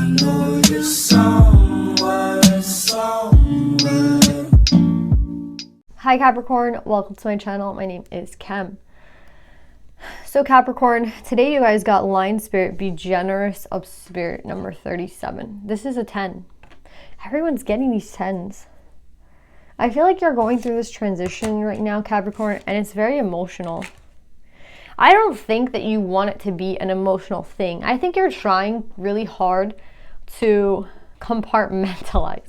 know you're somewhere. Hi Capricorn, welcome to my channel. My name is Cam. So Capricorn, today you guys got line spirit, be generous of spirit, number 37. This is a 10. Everyone's getting these 10s. I feel like you're going through this transition right now, Capricorn, and it's very emotional. I don't think that you want it to be an emotional thing. I think you're trying really hard to compartmentalize.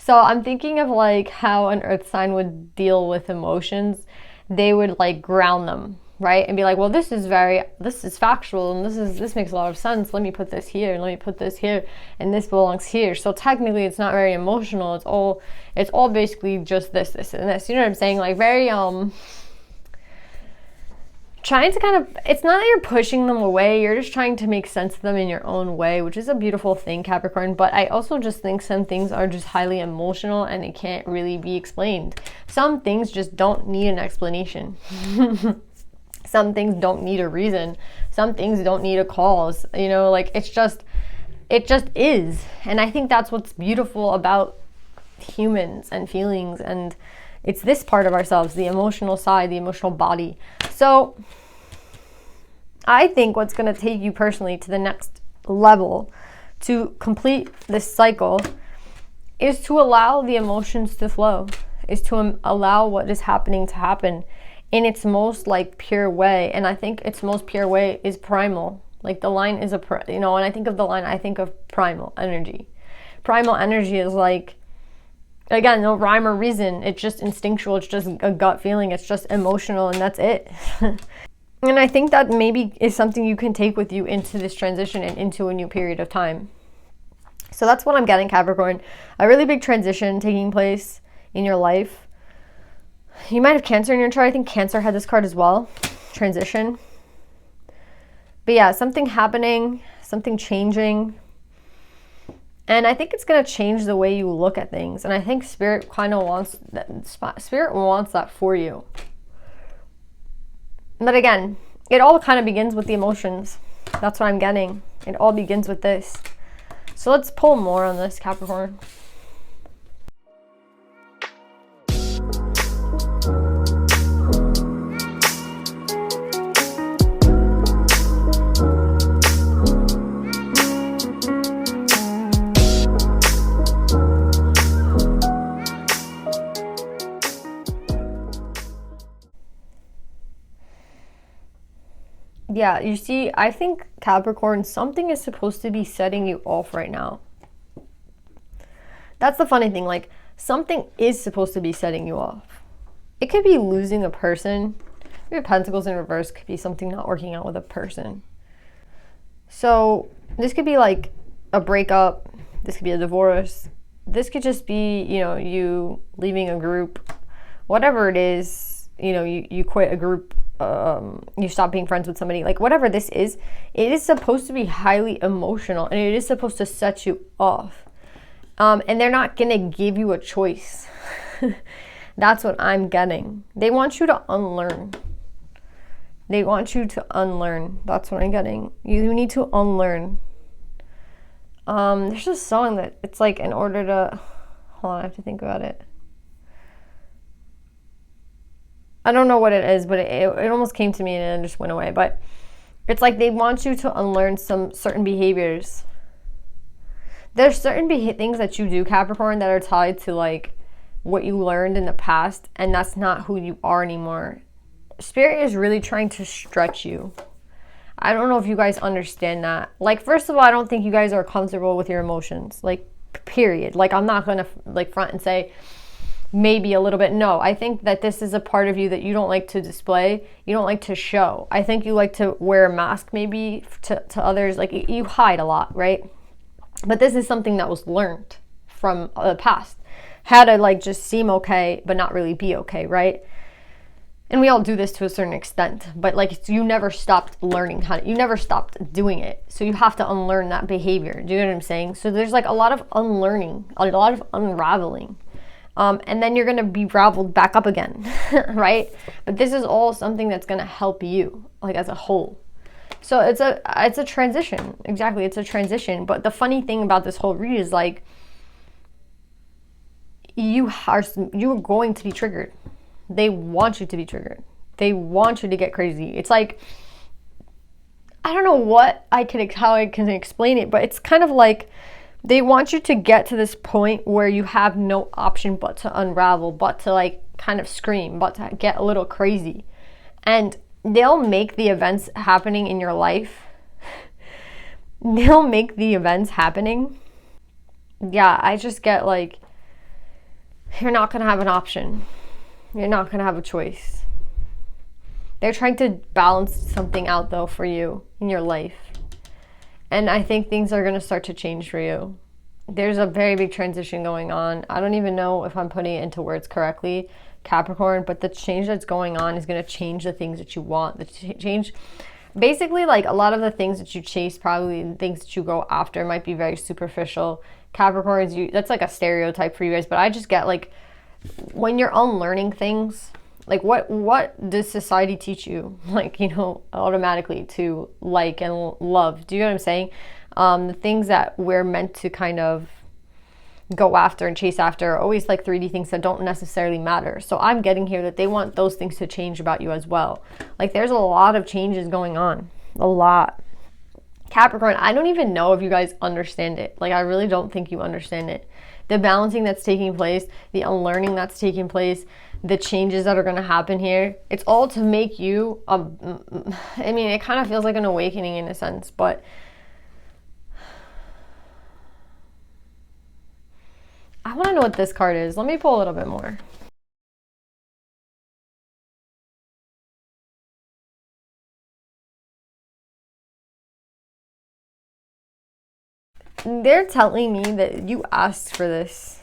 So I'm thinking of like how an earth sign would deal with emotions. They would like ground them, right? And be like, well, this is factual, and this makes a lot of sense. Let me put this here, and let me put this here, and this belongs here. So technically it's not very emotional. It's all basically just this, and this. You know what I'm saying? Like very trying to kind of, it's not that you're pushing them away, you're just trying to make sense of them in your own way, which is a beautiful thing, Capricorn. But I also just think some things are just highly emotional and it can't really be explained. Some things just don't need an explanation. Some things don't need a reason. Some things don't need a cause. You know, like it just is. And I think that's what's beautiful about humans and feelings, and it's this part of ourselves, the emotional side, the emotional body. So I think what's going to take you personally to the next level to complete this cycle is to allow the emotions to flow, is to allow what is happening to happen in its most like pure way. And I think its most pure way is primal. Like the line is when I think of the line, I think of primal energy. Primal energy is like, again, no rhyme or reason. It's just instinctual. It's just a gut feeling. It's just emotional, and that's it. And I think that maybe is something you can take with you into this transition and into a new period of time. So that's what I'm getting, Capricorn. A really big transition taking place in your life. You might have Cancer in your chart. I think Cancer had this card as well. Transition. But yeah, something happening, something changing. And I think it's going to change the way you look at things. And I think Spirit kind of wants that for you. But again, it all kind of begins with the emotions. That's what I'm getting. It all begins with this. So let's pull more on this, Capricorn. Yeah, you see, I think, Capricorn, something is supposed to be setting you off right now. That's the funny thing, like, something is supposed to be setting you off. It could be losing a person. Maybe Pentacles in reverse could be something not working out with a person. So, this could be like a breakup. This could be a divorce. This could just be, you leaving a group. Whatever it is, you quit a group. You stop being friends with somebody, like whatever this is, it is supposed to be highly emotional, and it is supposed to set you off. And they're not gonna give you a choice. That's what I'm getting. They want you to unlearn. They want you to unlearn. That's what I'm getting. You need to unlearn. There's a song that it's like, in order to, hold on, I have to think about it. I don't know what it is, but it almost came to me and it just went away. But it's like they want you to unlearn some certain behaviors. There's certain things that you do, Capricorn, that are tied to like what you learned in the past, and that's not who you are anymore. Spirit is really trying to stretch you. I don't know if you guys understand that. Like, first of all, I don't think you guys are comfortable with your emotions. Like, period. Like, I'm not gonna like front and say maybe a little bit. No, I think that this is a part of you that you don't like to display. You don't like to show. I think you like to wear a mask maybe to others. Like, you hide a lot, right? But this is something that was learned from the past. How to like just seem okay, but not really be okay, right? And we all do this to a certain extent, but like you never stopped learning you never stopped doing it. So you have to unlearn that behavior. Do you know what I'm saying? So there's like a lot of unlearning, a lot of unraveling. And then you're going to be raveled back up again, right? But this is all something that's going to help you, like as a whole. So it's a transition. Exactly, it's a transition. But the funny thing about this whole read is like you're going to be triggered. They want you to be triggered. They want you to get crazy. It's like, I don't know how I can explain it, but it's kind of like they want you to get to this point where you have no option but to unravel, but to like kind of scream, but to get a little crazy. And they'll make the events happening in your life. They'll make the events happening. Yeah, I just get like, you're not going to have an option. You're not going to have a choice. They're trying to balance something out though for you in your life. And I think things are going to start to change for you. There's a very big transition going on. I don't even know if I'm putting it into words correctly, Capricorn, but the change that's going on is going to change the things that you want. Change, basically, like a lot of the things that you chase, probably the things that you go after might be very superficial. Capricorns, that's like a stereotype for you guys, but I just get like, when you're unlearning things, like what does society teach you, like, you know, automatically to like and love? Do you know what I'm saying? The things that we're meant to kind of go after and chase after are always like 3D things that don't necessarily matter. So I'm getting here that they want those things to change about you as well. Like there's a lot of changes going on, a lot. Capricorn, I don't even know if you guys understand it. Like I really don't think you understand it. The balancing that's taking place, the unlearning that's taking place, the changes that are going to happen here, it's all to make you, I mean, it kind of feels like an awakening in a sense, but I want to know what this card is. Let me pull a little bit more. They're telling me that you asked for this.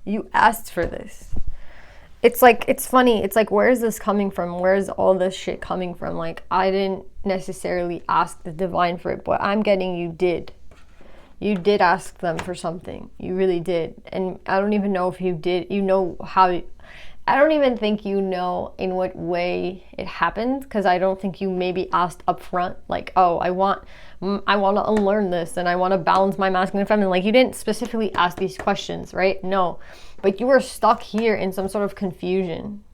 You asked for this. It's like, it's funny. It's like, where is this coming from? Where's all this shit coming from? Like, I didn't necessarily ask the divine for it, but I'm getting you did. You did ask them for something. You really did. And I don't even know if you did. You know how... I don't even think you know in what way it happened, because I don't think you maybe asked up front, like, oh, I want to unlearn this and I want to balance my masculine and feminine. Like, you didn't specifically ask these questions, right? No. But you were stuck here in some sort of confusion.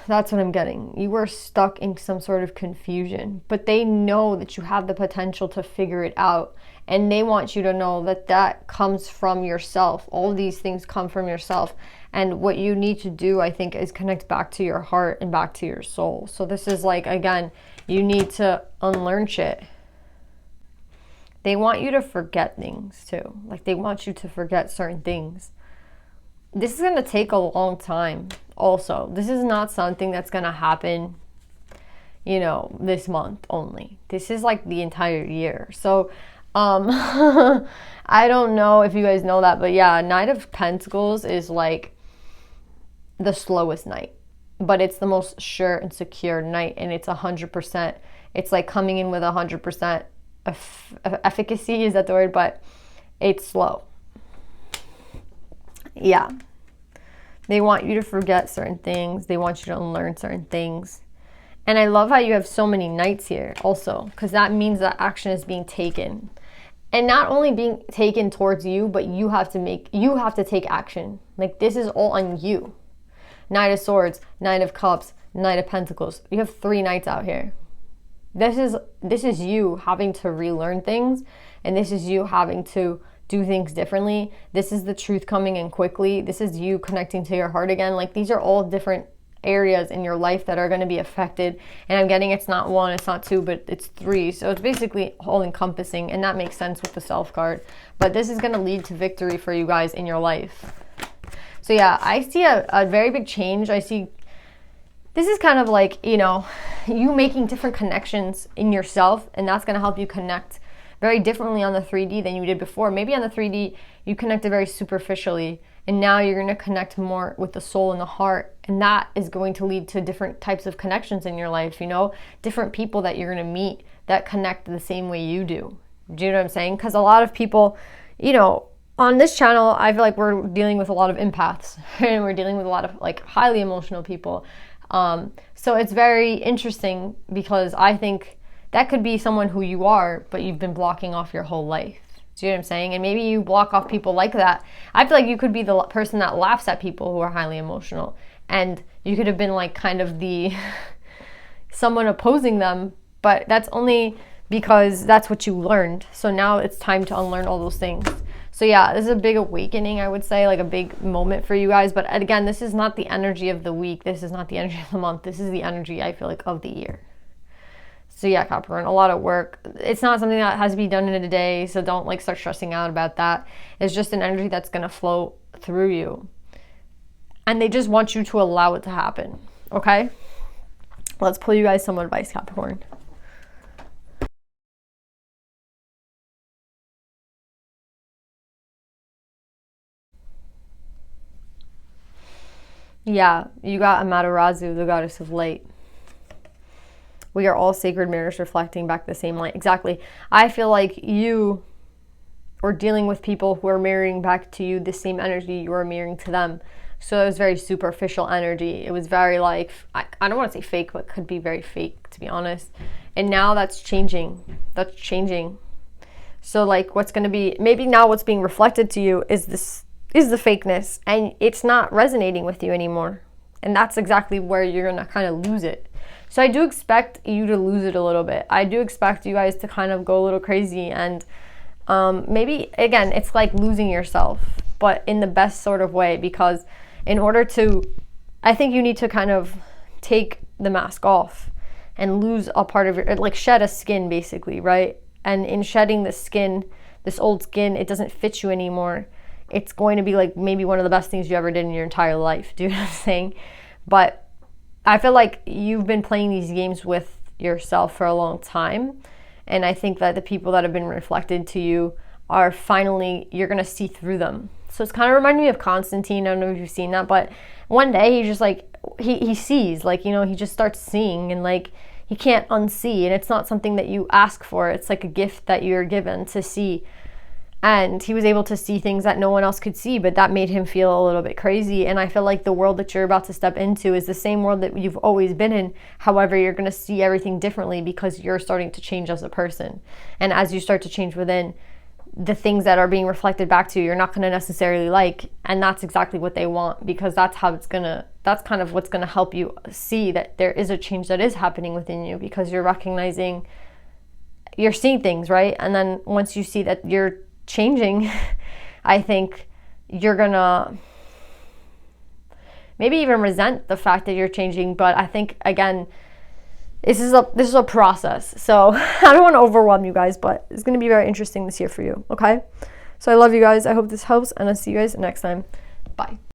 That's what I'm getting. You were stuck in some sort of confusion, but they know that you have the potential to figure it out. And they want you to know that that comes from yourself. All of these things come from yourself. And what you need to do, I think, is connect back to your heart and back to your soul. So this is like, again, you need to unlearn shit. They want you to forget things too. Like they want you to forget certain things. This is going to take a long time also. This is not something that's going to happen, you know, this month only. This is like the entire year. So I don't know if you guys know that, but yeah, Knight of Pentacles is like the slowest knight, but it's the most sure and secure knight, and it's 100%. It's like coming in with 100% efficacy, is that the word? But it's slow. Yeah. They want you to forget certain things. They want you to unlearn certain things. And I love how you have so many knights here also, because that means that action is being taken. And not only being taken towards you, but you have to take action. Like this is all on you. Knight of Swords, Knight of Cups, Knight of Pentacles. You have 3 knights out here. This is you having to relearn things, and this is you having to do things differently. This is the truth coming in quickly. This is you connecting to your heart again. Like these are all different areas in your life that are going to be affected, and I'm getting it's not 1, it's not 2, but it's 3. So it's basically all encompassing, and that makes sense with the Self card. But this is going to lead to victory for you guys in your life. So yeah, I see a very big change. I see this is kind of like, you know, you making different connections in yourself, and that's going to help you connect very differently on the 3D than you did before. Maybe on the 3D you connected very superficially, and now you're going to connect more with the soul and the heart, and that is going to lead to different types of connections in your life, you know, different people that you're going to meet that connect the same way you do. Do you know what I'm saying? Because a lot of people, you know, on this channel, I feel like we're dealing with a lot of empaths, and we're dealing with a lot of like highly emotional people. So it's very interesting because I think that could be someone who you are, but you've been blocking off your whole life. Do you know what I'm saying? And maybe you block off people like that. I feel like you could be the person that laughs at people who are highly emotional. And you could have been like kind of the someone opposing them, but that's only because that's what you learned. So now it's time to unlearn all those things. So yeah, this is a big awakening, I would say, like a big moment for you guys. But again, this is not the energy of the week. This is not the energy of the month. This is the energy, I feel like, of the year. So yeah, Capricorn, a lot of work. It's not something that has to be done in a day, so don't like start stressing out about that. It's just an energy that's going to flow through you. And they just want you to allow it to happen, okay? Let's pull you guys some advice, Capricorn. Yeah, you got Amaterasu, the goddess of light. We are all sacred mirrors reflecting back the same light. Exactly. I feel like you are dealing with people who are mirroring back to you the same energy you are mirroring to them. So it was very superficial energy. It was very like, I don't want to say fake, but could be very fake, to be honest. And now that's changing. That's changing. So like what's going to be, maybe now what's being reflected to you is the fakeness, and it's not resonating with you anymore. And that's exactly where you're going to kind of lose it. So I do expect you to lose it a little bit. I do expect you guys to kind of go a little crazy, and maybe, again, it's like losing yourself, but in the best sort of way, because in order to, I think you need to kind of take the mask off and lose a part of your, like shed a skin basically, right? And in shedding the skin, this old skin, it doesn't fit you anymore. It's going to be like maybe one of the best things you ever did in your entire life. Do you know what I'm saying? But I feel like you've been playing these games with yourself for a long time. And I think that the people that have been reflected to you are finally, you're going to see through them. So it's kind of reminding me of Constantine. I don't know if you've seen that, but one day he just like, he sees, like, you know, he just starts seeing, and like, he can't unsee. And it's not something that you ask for. It's like a gift that you're given to see. And he was able to see things that no one else could see, but that made him feel a little bit crazy. And I feel like the world that you're about to step into is the same world that you've always been in. However, you're going to see everything differently because you're starting to change as a person. And as you start to change within, the things that are being reflected back to you, you're not going to necessarily like. And that's exactly what they want, because that's how it's going to, that's kind of what's going to help you see that there is a change that is happening within you, because you're recognizing, you're seeing things, right? And then once you see that you're changing, I think you're gonna maybe even resent the fact that you're changing. But I think, again, this is a process. So I don't want to overwhelm you guys, but it's going to be very interesting this year for you. Okay, so I love you guys. I hope this helps, and I'll see you guys next time. Bye.